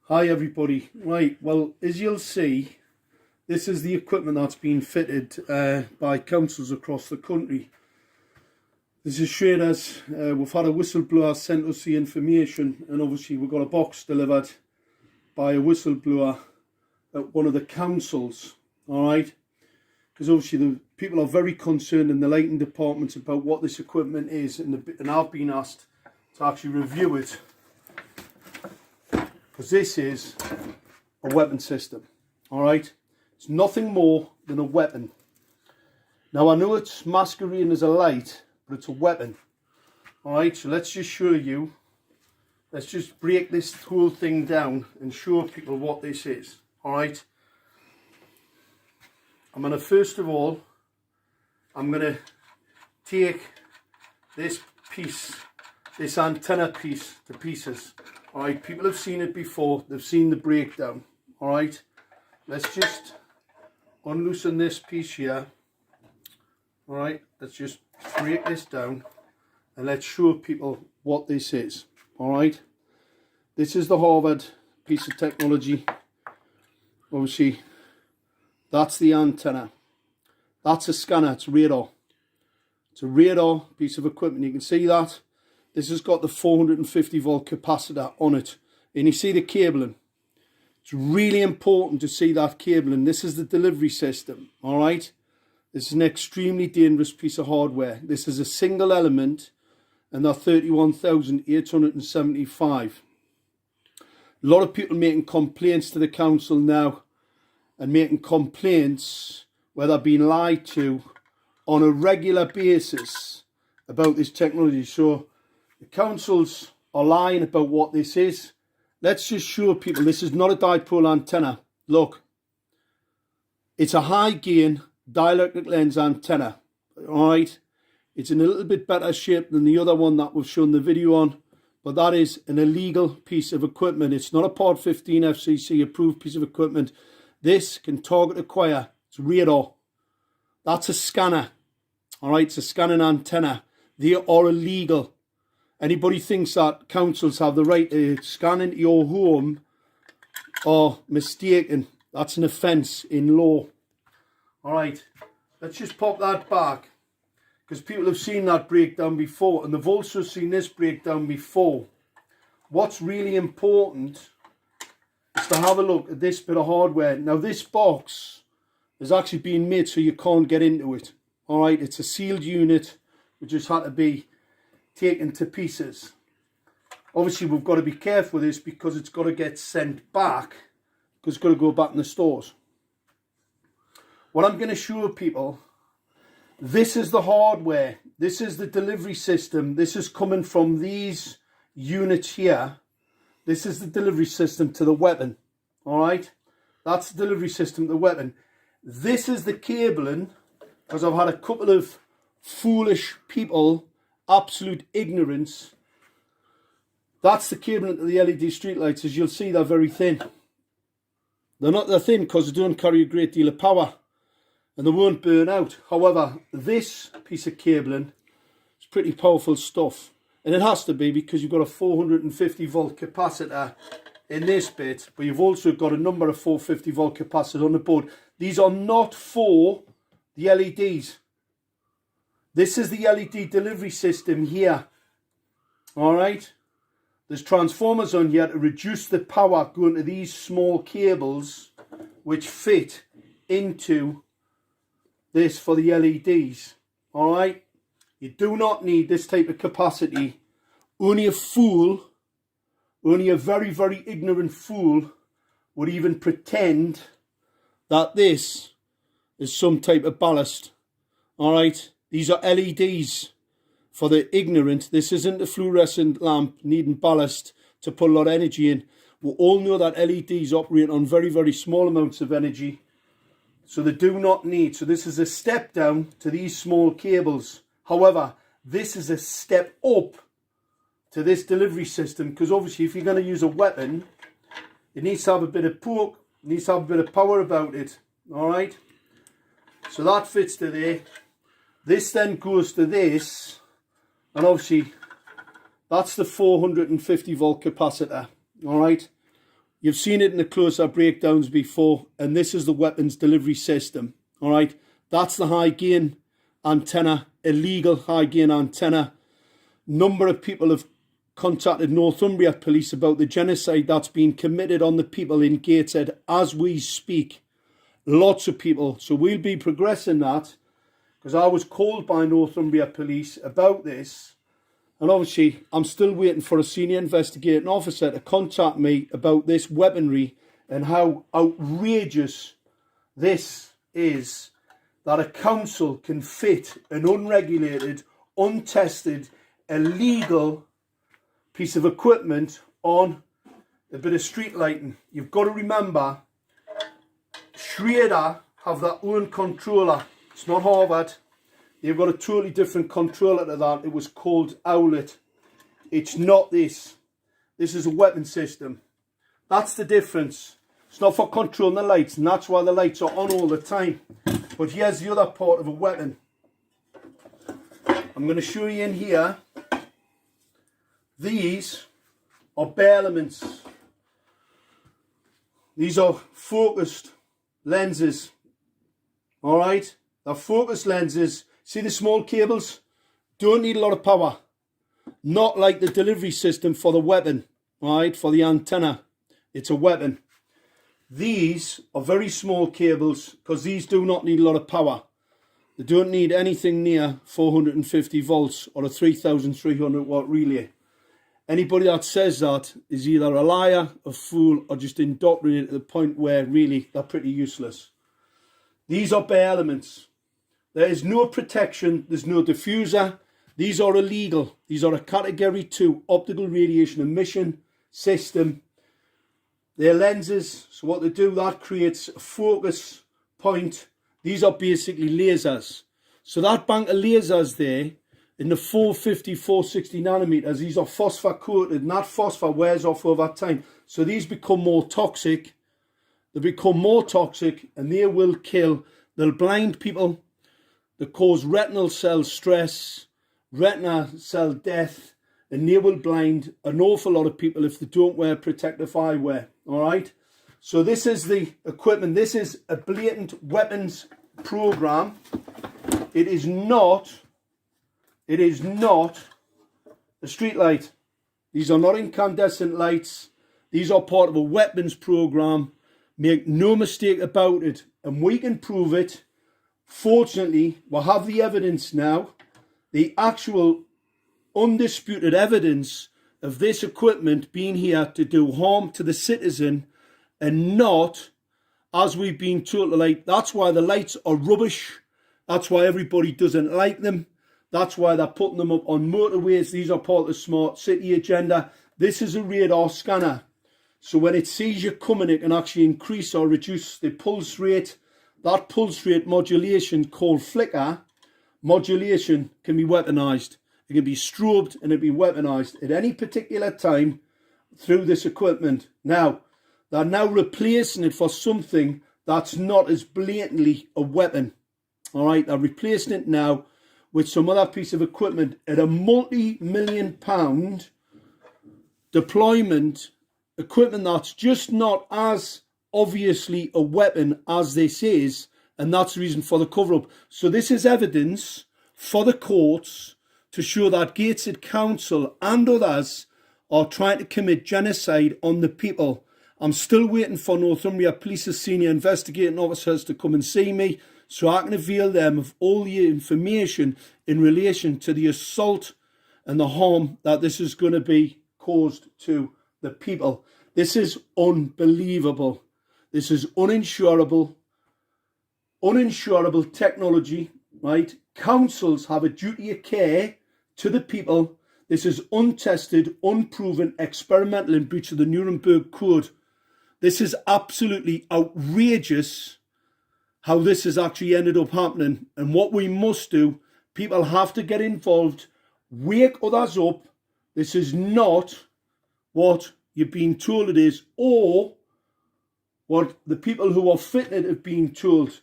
Hi everybody. Right, well, as you'll see, this is the equipment that's been fitted by councils across the country. This is shared as we've had a whistleblower sent us the information, and obviously we've got a box delivered by a whistleblower at one of the councils, alright? Because obviously the people are very concerned in the lighting departments about what this equipment is, and I've been asked to actually review it. Because this is a weapon system, all right? It's nothing more than a weapon. Now, I know it's masquerading as a light, but it's a weapon, all right? So let's just show you. Let's just break this whole thing down and show people what this is, all right? I'm going to, first of all, I'm going to take this piece, this antenna piece to pieces. Alright, people have seen it before, they've seen the breakdown. Alright, let's just unloosen this piece here. Alright, let's just break this down and let's show people what this is. Alright, this is the Harvard piece of technology. Obviously, that's the antenna. That's a scanner, it's radar. It's a radar piece of equipment, you can see that. This has got the 450 volt capacitor on it. And you see the cabling. It's really important to see that cabling. This is the delivery system, all right? This is an extremely dangerous piece of hardware. This is a single element, and they're 31,875. A lot of people making complaints to the council now, and making complaints where they're being lied to on a regular basis about this technology. So the councils are lying about what this is. Let's just show people this is not a dipole antenna. Look, it's a high gain dielectric lens antenna. Alright, it's in a little bit better shape than the other one that we've shown the video on, but that is an illegal piece of equipment. It's not a Part 15 FCC approved piece of equipment. This can target acquire. It's radar. That's a scanner. Alright, it's a scanning antenna. They are illegal. Anybody thinks that councils have the right to scan into your home are mistaken. That's an offence in law. Alright, let's just pop that back, because people have seen that breakdown before, and they've also seen this breakdown before. What's really important is to have a look at this bit of hardware. Now, this box is actually being made so you can't get into it. Alright, it's a sealed unit which just had to be taken to pieces. Obviously, we've got to be careful with this because it's got to get sent back, because it's got to go back in the stores. What I'm going to show people, this is the hardware. This is the delivery system. This is coming from these units here. This is the delivery system to the weapon. All right, that's the delivery system to the weapon. This is the cabling, because I've had a couple of foolish people, absolute ignorance. That's the cabling to the LED streetlights. As you'll see, they're very thin. They're thin because they don't carry a great deal of power, and they won't burn out. However, this piece of cabling is pretty powerful stuff, and it has to be, because you've got a 450 volt capacitor in this bit, but you've also got a number of 450 volt capacitors on the board. These are not for the LEDs. This is the LED delivery system here. Alright. There's transformers on here to reduce the power going to these small cables which fit into this for the LEDs. Alright. You do not need this type of capacity. Only a fool, only a very, very ignorant fool would even pretend that this is some type of ballast. Alright. These are LEDs for the ignorant. This isn't a fluorescent lamp needing ballast to put a lot of energy in. We all know that LEDs operate on very, very small amounts of energy. So they do not need. So this is a step down to these small cables. However, this is a step up to this delivery system, because obviously if you're going to use a weapon, it needs to have a bit of poke, it needs to have a bit of power about it. Alright. So that fits to there. This then goes to this, and obviously that's the 450 volt capacitor. All right, You've seen it in the close-up breakdowns before, and this is the weapons delivery system. All right, that's the high gain antenna, illegal high gain antenna. Number of people have contacted Northumbria Police about the genocide that's been committed on the people in Gateshead as we speak. Lots of people. So we'll be progressing that, because I was called by Northumbria Police about this, and obviously I'm still waiting for a senior investigating officer to contact me about this weaponry and how outrageous this is, that a council can fit an unregulated, untested, illegal piece of equipment on a bit of street lighting. You've got to remember, Schrader have their own controller. It's not Harvard. They've got a totally different controller to that. It was called Owlet. It's not this. This is a weapon system. That's the difference. It's not for controlling the lights, and that's why the lights are on all the time. But here's the other part of a weapon. I'm going to show you in here. These are bare elements. These are focused lenses. All right, they're focused lenses. See the small cables? Don't need a lot of power. Not like the delivery system for the weapon, all right, for the antenna. It's a weapon. These are very small cables, because these do not need a lot of power. They don't need anything near 450 volts or a 3,300 watt relay. Anybody that says that is either a liar, a fool, or just indoctrinated to the point where really they're pretty useless. These are bare elements. There is no protection. There's no diffuser. These are illegal. These are a category 2 optical radiation emission system. They're lenses. So what they do, that creates a focus point. These are basically lasers. So that bank of lasers there, in the 450, 460 nanometers, these are phosphor coated, and that phosphor wears off over time. So these become more toxic. They become more toxic, and they will kill. They'll blind people. They cause retinal cell stress, retina cell death, and they will blind an awful lot of people if they don't wear protective eyewear. All right. So this is the equipment. This is a blatant weapons program. It is not a street light. These are not incandescent lights. These are part of a weapons program. Make no mistake about it. And we can prove it. Fortunately, we have the evidence now. The actual undisputed evidence of this equipment being here to do harm to the citizen, and not, as we've been told, like, that's why the lights are rubbish. That's why everybody doesn't like them. That's why they're putting them up on motorways. These are part of the smart city agenda. This is a radar scanner. So when it sees you coming, it can actually increase or reduce the pulse rate. That pulse rate modulation, called flicker modulation, can be weaponized. It can be strobed and it can be weaponized at any particular time through this equipment. Now, they're now replacing it for something that's not as blatantly a weapon. All right, they're replacing it now with some other piece of equipment at a multi-million-pound deployment equipment that's just not as obviously a weapon as this is, and that's the reason for the cover-up. So this is evidence for the courts to show that Gateshead Council and others are trying to commit genocide on the people. I'm still waiting for Northumbria Police's senior investigating officers to come and see me, so I can avail them of all the information in relation to the assault and the harm that this is going to be caused to the people. This is unbelievable. This is uninsurable technology, right? Councils have a duty of care to the people. This is untested, unproven, experimental in breach of the Nuremberg Code. This is absolutely outrageous how this has actually ended up happening. And what we must do, people have to get involved, wake others up. This is not what you've been told it is, or what the people who are fitted have been told.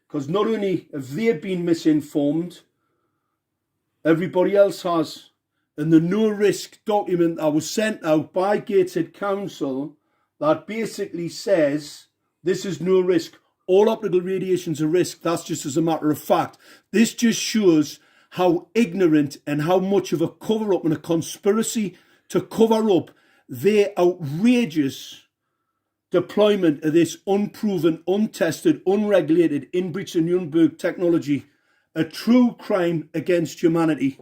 Because not only have they been misinformed, everybody else has. And the no-risk document that was sent out by Gateshead Council that basically says this is no risk. All optical radiation's a risk. That's just as a matter of fact. This just shows how ignorant and how much of a cover-up and a conspiracy to cover up their outrageous deployment of this unproven, untested, unregulated, in breach of Nuremberg technology, a true crime against humanity.